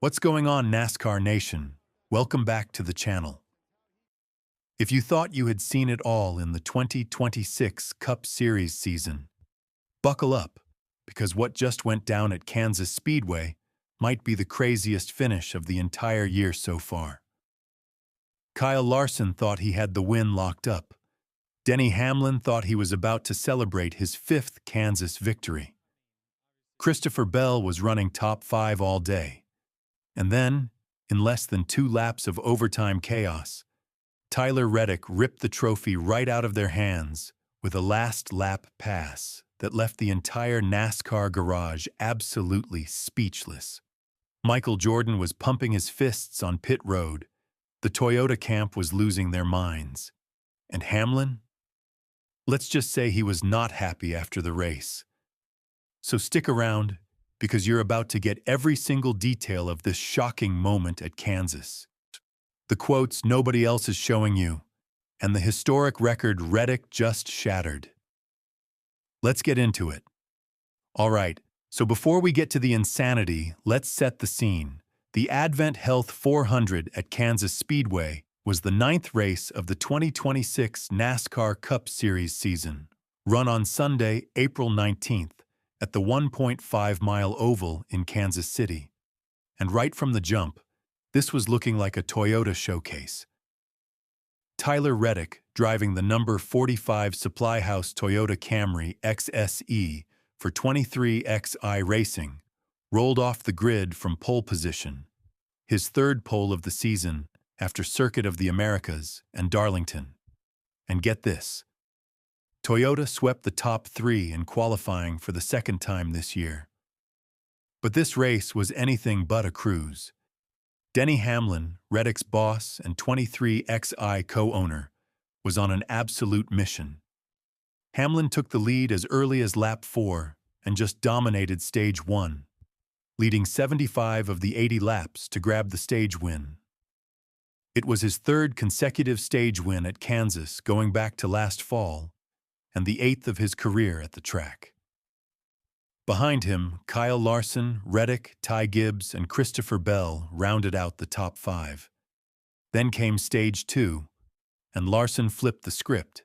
What's going on, NASCAR Nation? Welcome back to the channel. If you thought you had seen it all in the 2026 Cup Series season, buckle up, because what just went down at Kansas Speedway might be the craziest finish of the entire year so far. Kyle Larson thought he had the win locked up. Denny Hamlin thought he was about to celebrate his 5th Kansas victory. Christopher Bell was running top 5 all day. And then, in less than 2 laps of overtime chaos, Tyler Reddick ripped the trophy right out of their hands with a last-lap pass that left the entire NASCAR garage absolutely speechless. Michael Jordan was pumping his fists on pit road. The Toyota camp was losing their minds. And Hamlin? Let's just say he was not happy after the race. So stick around, because you're about to get every single detail of this shocking moment at Kansas. The quotes nobody else is showing you, and the historic record Reddick just shattered. Let's get into it. All right, so before we get to the insanity, let's set the scene. The Advent Health 400 at Kansas Speedway was the 9th race of the 2026 NASCAR Cup Series season, run on Sunday, April 19th, at the 1.5-mile oval in Kansas City. And right from the jump, this was looking like a Toyota showcase. Tyler Reddick, driving the number 45 Supply House Toyota Camry XSE for 23XI Racing, rolled off the grid from pole position, his 3rd pole of the season after Circuit of the Americas and Darlington. And get this, Toyota swept the top 3 in qualifying for the 2nd time this year. But this race was anything but a cruise. Denny Hamlin, Reddick's boss and 23XI co-owner, was on an absolute mission. Hamlin took the lead as early as lap 4 and just dominated stage 1, leading 75 of the 80 laps to grab the stage win. It was his 3rd consecutive stage win at Kansas going back to last fall, and the 8th of his career at the track. Behind him, Kyle Larson, Reddick, Ty Gibbs, and Christopher Bell rounded out the top 5. Then came stage 2, and Larson flipped the script.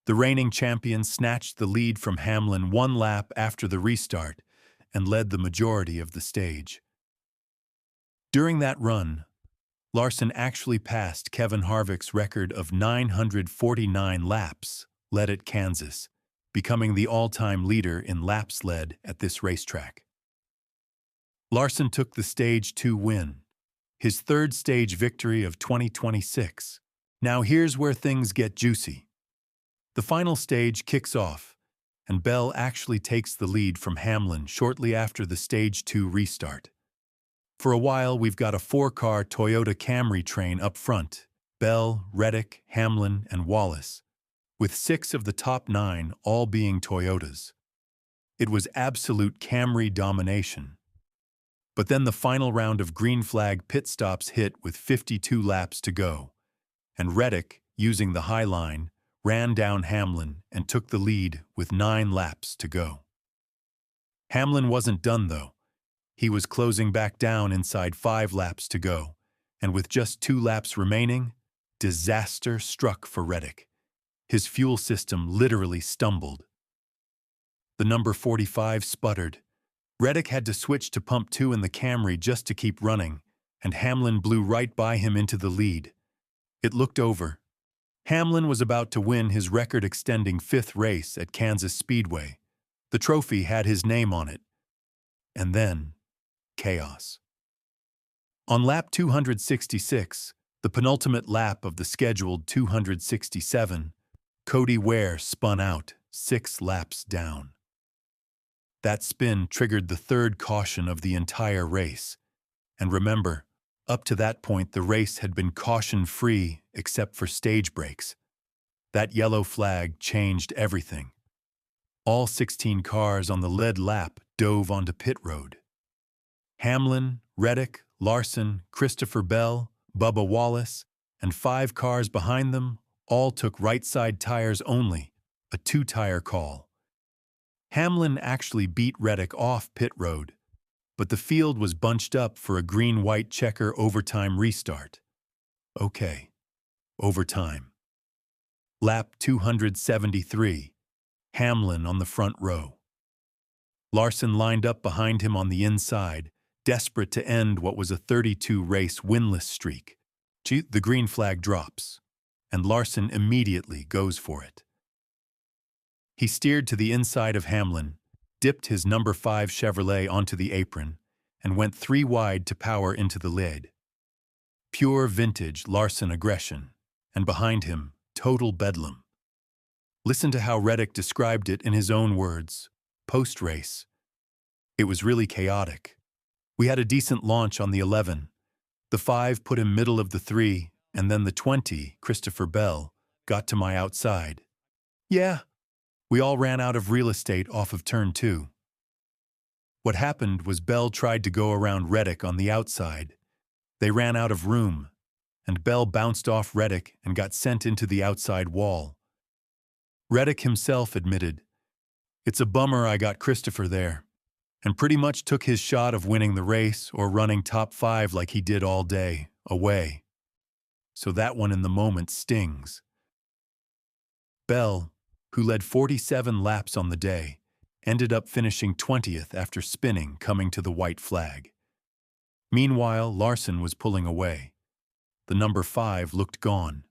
The reigning champion snatched the lead from Hamlin 1 lap after the restart and led the majority of the stage. During that run, Larson actually passed Kevin Harvick's record of 949 laps led at Kansas, becoming the all-time leader in laps led at this racetrack. Larson took the Stage 2 win, his 3rd stage victory of 2026. Now here's where things get juicy. The final stage kicks off, and Bell actually takes the lead from Hamlin shortly after the Stage 2 restart. For a while, we've got a 4-car Toyota Camry train up front: Bell, Reddick, Hamlin, and Wallace, with 6 of the top 9 all being Toyotas. It was absolute Camry domination. But then the final round of green flag pit stops hit with 52 laps to go, and Reddick, using the high line, ran down Hamlin and took the lead with 9 laps to go. Hamlin wasn't done, though. He was closing back down inside 5 laps to go, and with just 2 laps remaining, disaster struck for Reddick. His fuel system literally stumbled. The number 45 sputtered. Reddick had to switch to pump 2 in the Camry just to keep running, and Hamlin blew right by him into the lead. It looked over. Hamlin was about to win his record-extending 5th race at Kansas Speedway. The trophy had his name on it. And then, chaos. On lap 266, the penultimate lap of the scheduled 267, Cody Ware spun out 6 laps down. That spin triggered the 3rd caution of the entire race. And remember, up to that point the race had been caution-free except for stage breaks. That yellow flag changed everything. All 16 cars on the lead lap dove onto pit road. Hamlin, Reddick, Larson, Christopher Bell, Bubba Wallace, and 5 cars behind them all took right-side tires only, a 2-tire call. Hamlin actually beat Reddick off pit road, but the field was bunched up for a green-white checker overtime restart. Okay, overtime. Lap 273, Hamlin on the front row. Larson lined up behind him on the inside, desperate to end what was a 32-race winless streak. The green flag drops, and Larson immediately goes for it. He steered to the inside of Hamlin, dipped his number 5 Chevrolet onto the apron, and went 3 wide to power into the lead. Pure vintage Larson aggression, and behind him, total bedlam. Listen to how Reddick described it in his own words, post-race. It was really chaotic. We had a decent launch on the 11. The 5 put him middle of the 3, and then the 20, Christopher Bell, got to my outside. Yeah, we all ran out of real estate off of turn 2. What happened was Bell tried to go around Reddick on the outside. They ran out of room, and Bell bounced off Reddick and got sent into the outside wall. Reddick himself admitted, "It's a bummer I got Christopher there," and pretty much took his shot of winning the race or running top 5 like he did all day, away. So that one in the moment stings. Bell, who led 47 laps on the day, ended up finishing 20th after spinning coming to the white flag. Meanwhile, Larson was pulling away. The number 5 looked gone.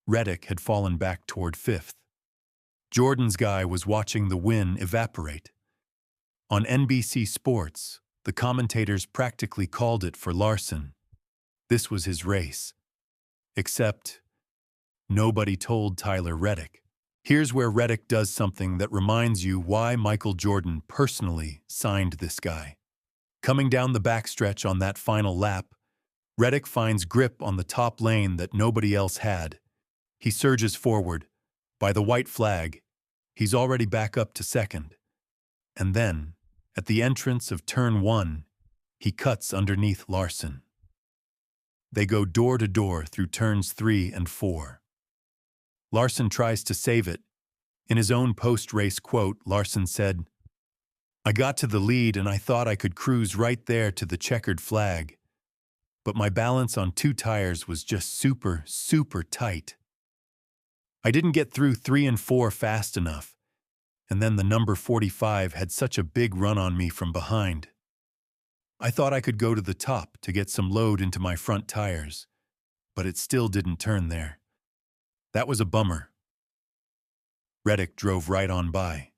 Reddick had fallen back toward 5th. Jordan's guy was watching the win evaporate. On NBC Sports, the commentators practically called it for Larson. This was his race. Except, nobody told Tyler Reddick. Here's where Reddick does something that reminds you why Michael Jordan personally signed this guy. Coming down the backstretch on that final lap, Reddick finds grip on the top lane that nobody else had. He surges forward. By the white flag, he's already back up to 2nd. And then, at the entrance of turn 1, he cuts underneath Larson. They go door to door through turns 3 and 4. Larson tries to save it. In his own post-race quote, Larson said, "I got to the lead and I thought I could cruise right there to the checkered flag. But my balance on 2 tires was just super, super tight. I didn't get through 3 and 4 fast enough. And then the number 45 had such a big run on me from behind. I thought I could go to the top to get some load into my front tires, but it still didn't turn there. That was a bummer." Reddick drove right on by.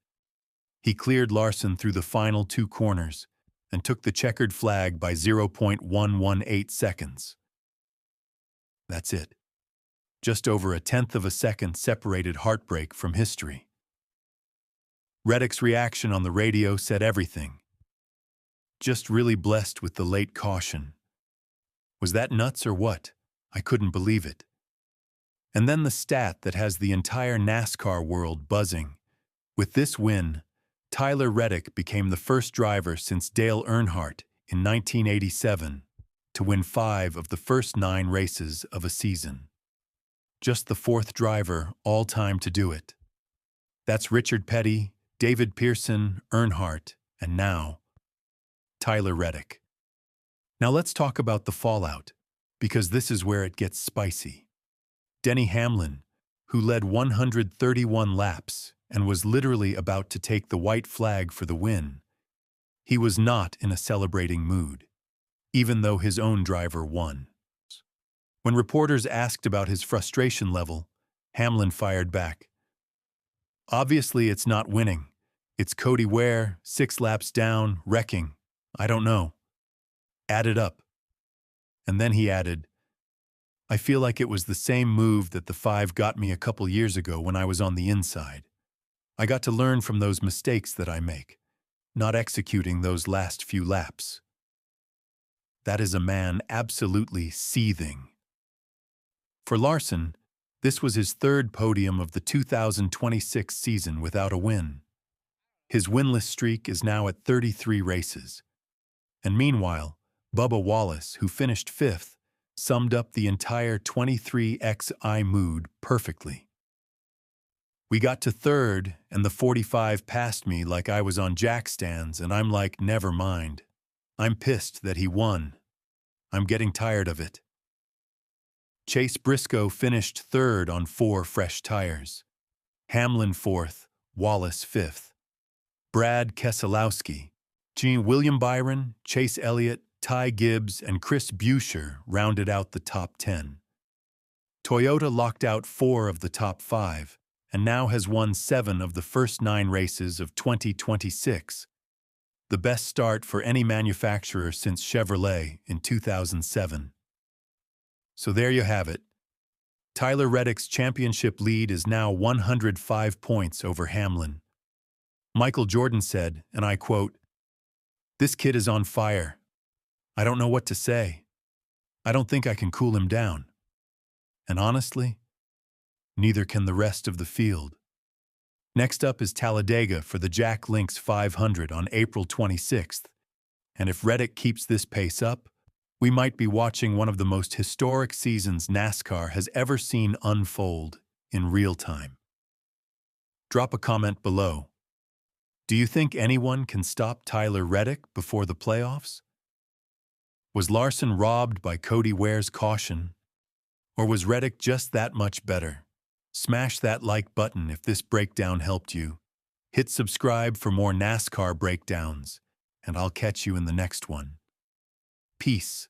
He cleared Larson through the final 2 corners and took the checkered flag by 0.118 seconds. That's it. Just over a 1/10 of a second separated heartbreak from history. Reddick's reaction on the radio said everything. Just really blessed with the late caution. Was that nuts or what? I couldn't believe it. And then the stat that has the entire NASCAR world buzzing. With this win, Tyler Reddick became the first driver since Dale Earnhardt in 1987 to win 5 of the first 9 races of a season. Just the 4th driver all time to do it. That's Richard Petty, David Pearson, Earnhardt, and now, Tyler Reddick. Now let's talk about the fallout, because this is where it gets spicy. Denny Hamlin, who led 131 laps and was literally about to take the white flag for the win, he was not in a celebrating mood, even though his own driver won. When reporters asked about his frustration level, Hamlin fired back. "Obviously it's not winning. It's Cody Ware, 6 laps down, wrecking. I don't know. Add it up." And then he added, "I feel like it was the same move that the 5 got me a couple years ago when I was on the inside. I got to learn from those mistakes that I make, not executing those last few laps." That is a man absolutely seething. For Larson, this was his 3rd podium of the 2026 season without a win. His winless streak is now at 33 races. And meanwhile, Bubba Wallace, who finished 5th, summed up the entire 23XI mood perfectly. "We got to 3rd, and the 45 passed me like I was on jack stands, and I'm like, never mind. I'm pissed that he won. I'm getting tired of it. Chase Briscoe finished third on 4 fresh tires. Hamlin fourth, Wallace fifth. Brad Keselowski, William Byron, Chase Elliott, Ty Gibbs, and Chris Buescher rounded out the top 10. Toyota locked out 4 of the top 5, and now has won 7 of the first 9 races of 2026. The best start for any manufacturer since Chevrolet in 2007. So there you have it. Tyler Reddick's championship lead is now 105 points over Hamlin. Michael Jordan said, and I quote, "This kid is on fire. I don't know what to say. I don't think I can cool him down. And honestly, neither can the rest of the field." Next up is Talladega for the Jack Links 500 on April 26th. And if Reddick keeps this pace up, we might be watching one of the most historic seasons NASCAR has ever seen unfold in real time. Drop a comment below. Do you think anyone can stop Tyler Reddick before the playoffs? Was Larson robbed by Cody Ware's caution? Or was Reddick just that much better? Smash that like button if this breakdown helped you. Hit subscribe for more NASCAR breakdowns, and I'll catch you in the next one. Peace.